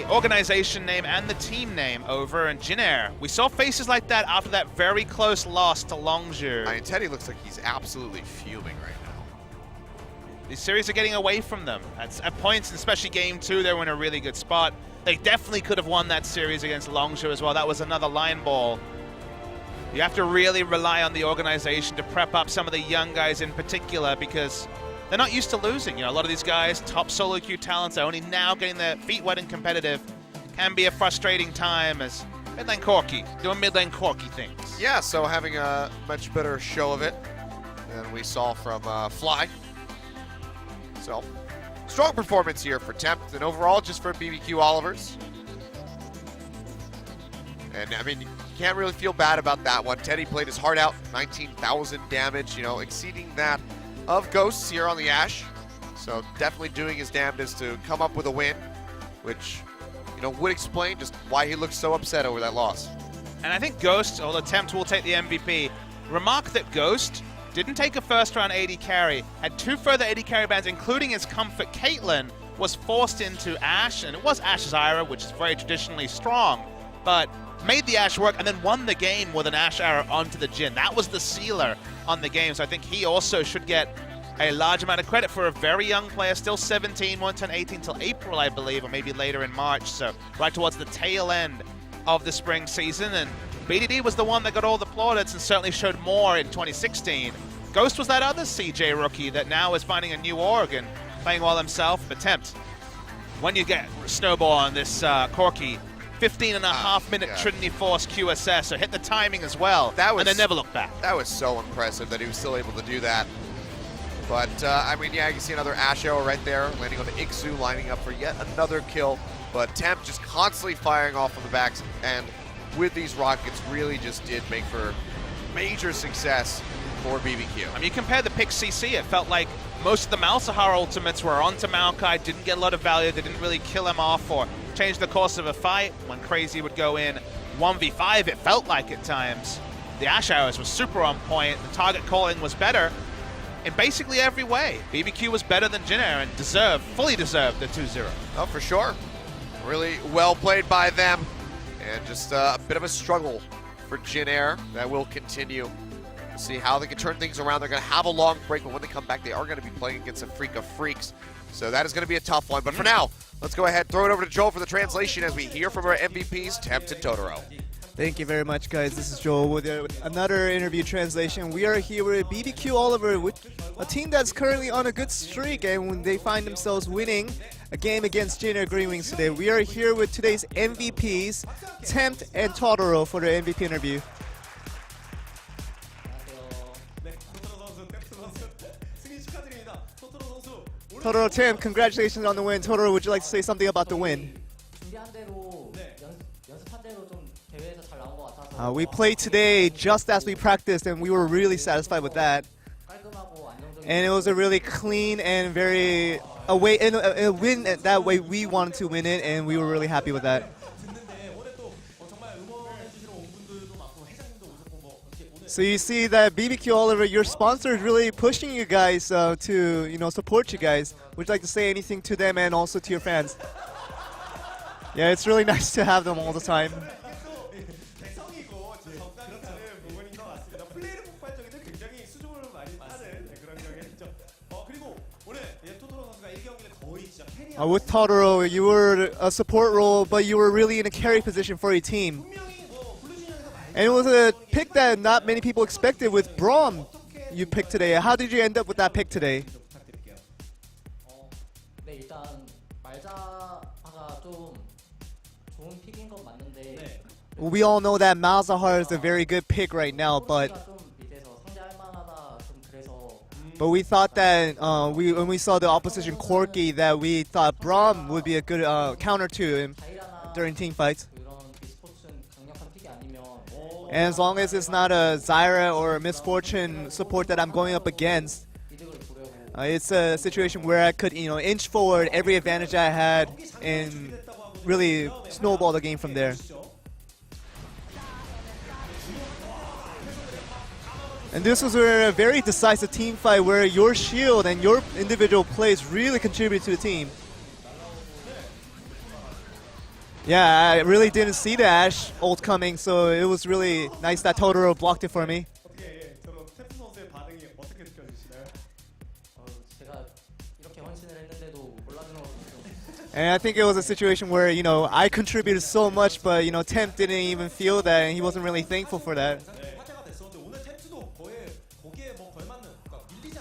organization name and the team name over. And Jin Air, we saw faces like that after that very close loss to Longzhu. I mean, Teddy looks like he's absolutely fuming right now. These series are getting away from them. At points, especially game 2, they were in a really good spot. They definitely could have won that series against Longzhu as well. That was another line ball. You have to really rely on the organization to prep up some of the young guys in particular because they're not used to losing. You know, a lot of these guys, top solo queue talents, are only now getting their feet wet and competitive. Can be a frustrating time as mid-lane Corki, doing mid-lane Corki things. Yeah, so having a much better show of it than we saw from Fly. So, strong performance here for Tempt and overall just for BBQ Olivers. And I mean, you can't really feel bad about that one. Teddy played his heart out, 19,000 damage, you know, exceeding that of Ghosts here on the Ashe. So definitely doing his damnedest to come up with a win, which, you know, would explain just why he looks so upset over that loss. And I think Ghost, although Tempt will take the MVP, remark that Ghost didn't take a first round AD carry, had 2 further AD carry bans, including his comfort Caitlyn, was forced into Ashe, and it was Ashe's Ira, which is very traditionally strong, but made the Ashe work and then won the game with an Ashe Arrow onto the Jhin. That was the sealer on the game, so I think he also should get a large amount of credit for a very young player, still 17, won't turn 18 till April, I believe, or maybe later in March, so right towards the tail end of the spring season. And BDD was the one that got all the plaudits and certainly showed more in 2016. Ghost was that other CJ rookie that now is finding a new org and playing well himself. Attempt. When you get Snowball on this Corki, 15.5-minute Trinity Force QSS, so hit the timing as well, and then never look back. That was so impressive that he was still able to do that. But, I mean, yeah, you can see another Ashe Arrow right there, landing on the Ixu, lining up for yet another kill. But Temp just constantly firing off on the backs, and with these rockets really just did make for major success for BBQ. I mean, you compare the pick CC, it felt like most of the Malzahar ultimates were onto Maokai, didn't get a lot of value, they didn't really kill him off or change the course of a fight. When Crazy would go in 1v5, it felt like at times. The Ashe Arrows were super on point, the target calling was better in basically every way. BBQ was better than Jin Air and fully deserved the 2-0. Oh, for sure. Really well played by them. And just a bit of a struggle for Jin Air that will continue. We'll see how they can turn things around. They're going to have a long break, but when they come back, they are going to be playing against a freak of freaks. So that is going to be a tough one. But for now, let's go ahead, throw it over to Joel for the translation as we hear from our MVPs, Tempt and Totoro. Thank you very much, guys. This is Joel with another interview translation. We are here with BBQ Oliver, with a team that's currently on a good streak, and when they find themselves winning a game against Jin Air Green Wings today. We are here with today's MVPs, Tempt and Totoro, for the MVP interview. Totoro, Tempt, congratulations on the win. Totoro, would you like to say something about the win? We played today just as we practiced, and we were really satisfied with that. And it was a really clean and very a win that way we wanted to win it, and we were really happy with that. So you see that BBQ Oliver, your sponsor, is really pushing you guys to support you guys. Would you like to say anything to them and also to your fans? Yeah, it's really nice to have them all the time. With Totoro, you were a support role, but you were really in a carry position for your team. And it was a pick that not many people expected with Braum you picked today. How did you end up with that pick today? 네, 일단 말자가 좀 좋은 픽인 건 맞는데 We all know that Malzahar is a very good pick right now, but 좀 밑에서 상대할 만하다 좀 그래서 we thought that when we saw the opposition Corky, that we thought Braum would be a good counter to him 자이라나 during team fights. 그런 e스포츠는 강력한 픽이 아니면 And as long as it's not a Zyra or a Misfortune support that I'm going up against, 이득을 보려고 it's a situation where I could, inch forward every advantage I had and really snowball the game from there. And this was a very decisive team fight where your shield and your individual plays really contributed to the team. Yeah, I really didn't see the Ashe ult coming, so it was really nice that Totoro blocked it for me. 제가 이렇게 헌신을 했는데도 몰라주는 것도 좀 And I think it was a situation where, I contributed so much, but, Temp didn't even feel that, and he wasn't really thankful for that.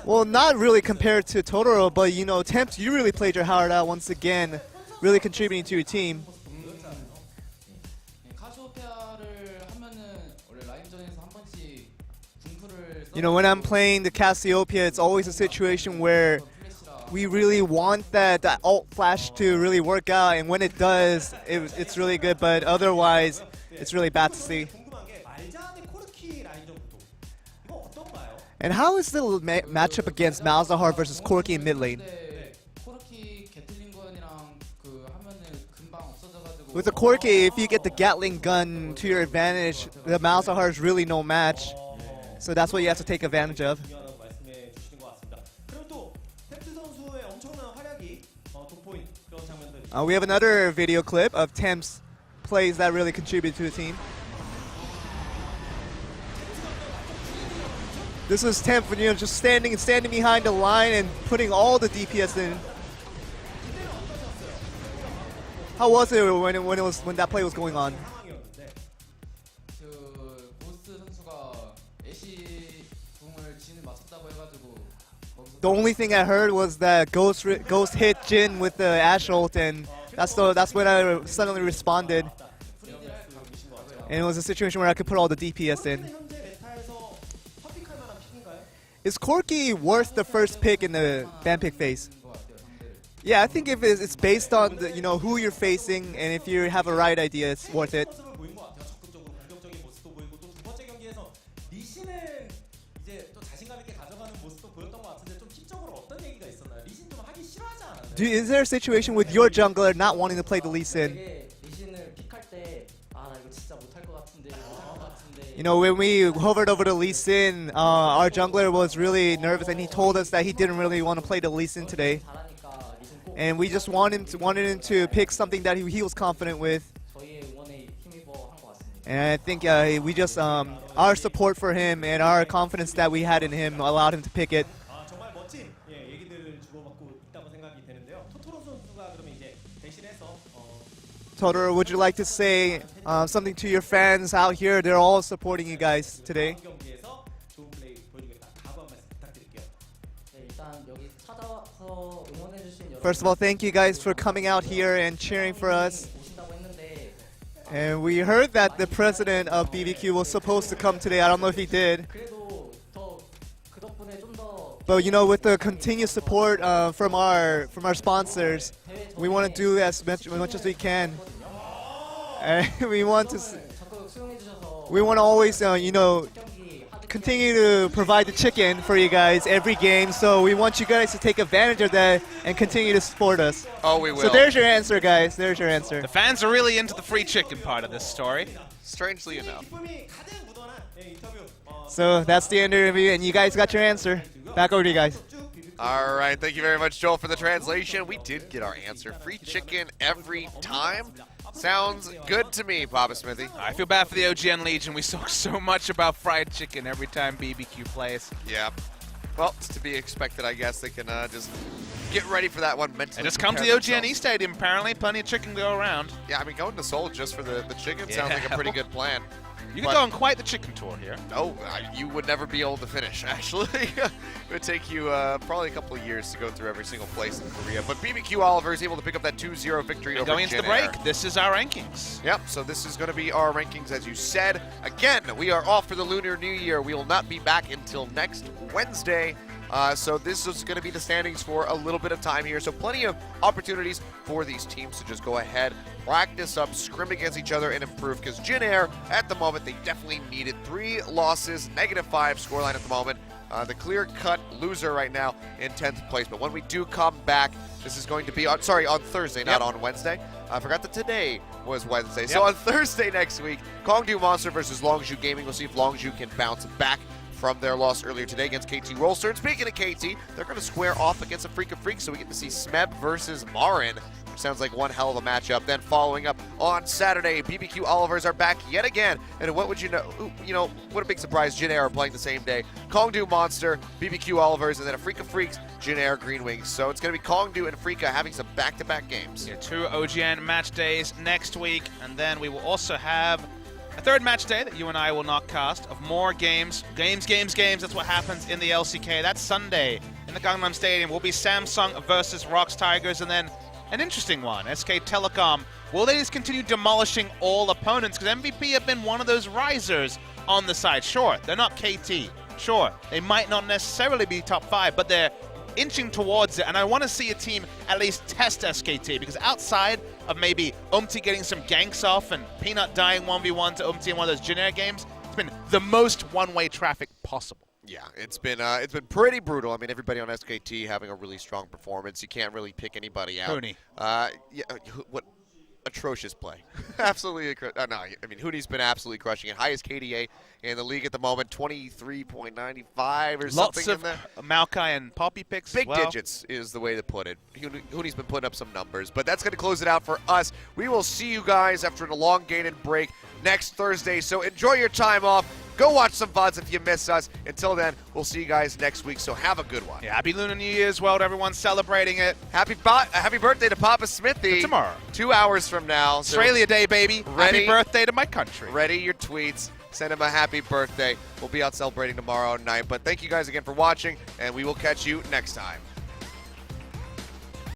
Well, not really compared to Totoro, but, Temp, you really played your heart out once again, really contributing to your team. 카시오페아를 하면은 원래 라인전에서 한 번씩 궁풀을 When I'm playing the Cassiopeia, it's always a situation where we really want that ult flash to really work out, and when it does, it's really good, but otherwise, it's really bad to see. And how is the matchup against Malzahar versus Corky in mid lane? 코르키 게틀링건이랑 그 하면은 금방 없어져가지고 With the Corky, if you get the Gatling gun to your advantage, the Malzahar is really no match. So that's what you have to take advantage of. We have another video clip of Temp's plays that really contribute to the team. This is Temp, just standing behind the line and putting all the DPS in. How was it when that play was going on? 그 고스트 선수가 애쉬 궁을 진을 맞췄다고 해가지고 거기서 The only thing I heard was that Ghost hit Jin with the Ashe ult, and that's when I suddenly responded. And it was a situation where I could put all the DPS in. Is Corky worth the first pick in the ban pick phase? 것 같아요 상대를. Yeah, I think if it's based on who you're facing, and if you have a right idea, it's worth it. 보인 것 같아요. 적극적으로 공격적인 모습도 보이고 또 두 번째 경기에서 리신을 이제 또 자신감 있게 가져가는 모습도 보였던 것 같은데 좀 팀적으로 어떤 얘기가 있었나요? 리신 좀 하기 싫어하지 않았나요? Is there a situation with your jungler not wanting to play the Lee Sin? 되게 리신을 픽할 때 아 나 이거 진짜 못할 것 같은데 못할 것 같은데 When we hovered over the Lee Sin, our jungler was really nervous, and he told us that he didn't really want to play the Lee Sin today. 잘하니까 리신 꼭 And we just wanted him to pick something that he was confident with. 저희의 응원에 힘입어 한 것 같습니다. And I think we just our support for him and our confidence that we had in him allowed him to pick it. 아, 정말 멋진 얘기들을 주고받고 있다고 생각이 되는데요. 토토로 선수가 그러면 이제 대신해서 Totoro, would you like to say something to your fans out here? They're all supporting you guys today. 다음 경기에서 좋은 플레이 보여주겠다. 각오 한 말씀 부탁드릴게요. 네, 일단 여기 찾아와서 응원해주신 여러분 First of all, thank you guys for coming out here and cheering for us. 오신다고 했는데 And we heard that the president of BBQ was supposed to come today. I don't know if he did. 그래도 더 그 덕분에 좀 더 But with the continued support from our sponsors, we want to do as much as we can. And we want to 적극 수용해주셔서 always 경기 하기 continue to provide the chicken for you guys every game. So we want you guys to take advantage of that and continue to support us. Oh, we will. So there's your answer, guys. There's your answer. The fans are really into the free chicken part of this story. Strangely enough. 기쁨이 가득 묻어난 인터뷰. So that's the interview, and you guys got your answer. Back over to you guys. All right, thank you very much, Joel, for the translation. We did get our answer. Free chicken every time. Sounds good to me, Papa Smithy. I feel bad for the OGN Legion. We talk so much about fried chicken every time BBQ plays. Yeah. Well, it's to be expected, I guess. They can just get ready for that one mentally. And just come to the prepare OGN themselves. Stadium, apparently. Plenty of chicken to go around. Yeah, I mean, going to Seoul just for the chicken sounds like a pretty good plan. You can But- go on quite the chicken tour here. Oh, you would never be able to finish, actually. It would take you probably a couple of years to go through every single place in Korea. But BBQ Oliver is able to pick up that 2-0 victory over Going into the Jin Air. break, this is our rankings. Yep, so this is going to be our rankings, as you said. Again, we are off for the Lunar New Year. We will not be back until next Wednesday. So this is going to be the standings for a little bit of time here. So plenty of opportunities for these teams to just go ahead, practice up, scrim against each other, and improve. Because Jin Air, at the moment, they definitely needed 3 losses, -5 scoreline at the moment. The clear-cut loser right now in 10th place. But when we do come back, this is going to be on Thursday, not on Wednesday. I forgot that today was Wednesday. So on Thursday next week, Kongdu Monster versus Longzhu Gaming. We'll see if Longzhu can bounce back from their loss earlier today against KT Rolster. And speaking of KT, they're going to square off against a Freak of Freaks, so we get to see Smeb versus Marin, which sounds like one hell of a matchup. Then following up on Saturday, BBQ Olivers are back yet again. And what would you know, what a big surprise, Jin Air are playing the same day. Kongdu Monster, BBQ Olivers, and then a Freak of Freaks, Jin Air Green Wings. So it's going to be Kongdu and Freaka having some back-to-back games. Yeah, 2 OGN match days next week, and then we will also have a third match day that you and I will not cast of more games. Games. That's what happens in the LCK. That's Sunday in the Gangnam Stadium. Will be Samsung versus Rocks Tigers, and then an interesting one, SK Telecom. Will they just continue demolishing all opponents? Because MVP have been one of those risers on the side. Sure, they're not KT. Sure, they might not necessarily be top 5, but they're inching towards it, and I want to see a team at least test SKT, because outside of maybe Umti getting some ganks off and Peanut dying 1v1 to Umti in one of those Jin Air games, it's been the most one-way traffic possible. Yeah, it's been pretty brutal. I mean, everybody on SKT having a really strong performance. You can't really pick anybody out. Hooney. What atrocious play. Absolutely. No, I mean, Hooney's been absolutely crushing it. Highest KDA in the league at the moment, 23.95 or Lots something of in there. Maokai and Poppy picks Big as well. digits is the way to put it. Hooney's been putting up some numbers, but that's going to close it out for us. We will see you guys after an elongated break next Thursday, so enjoy your time off. Go watch some VODs if you miss us. Until then, we'll see you guys next week, so have a good one. Yeah, happy Lunar New Year's world, everyone celebrating it. Happy birthday to Papa Smithy. Tomorrow. 2 hours from now. So Australia Day, baby. Ready? Happy birthday to my country. ready your tweets. Send him a happy birthday. We'll be out celebrating tomorrow night. But thank you guys again for watching, and we will catch you next time.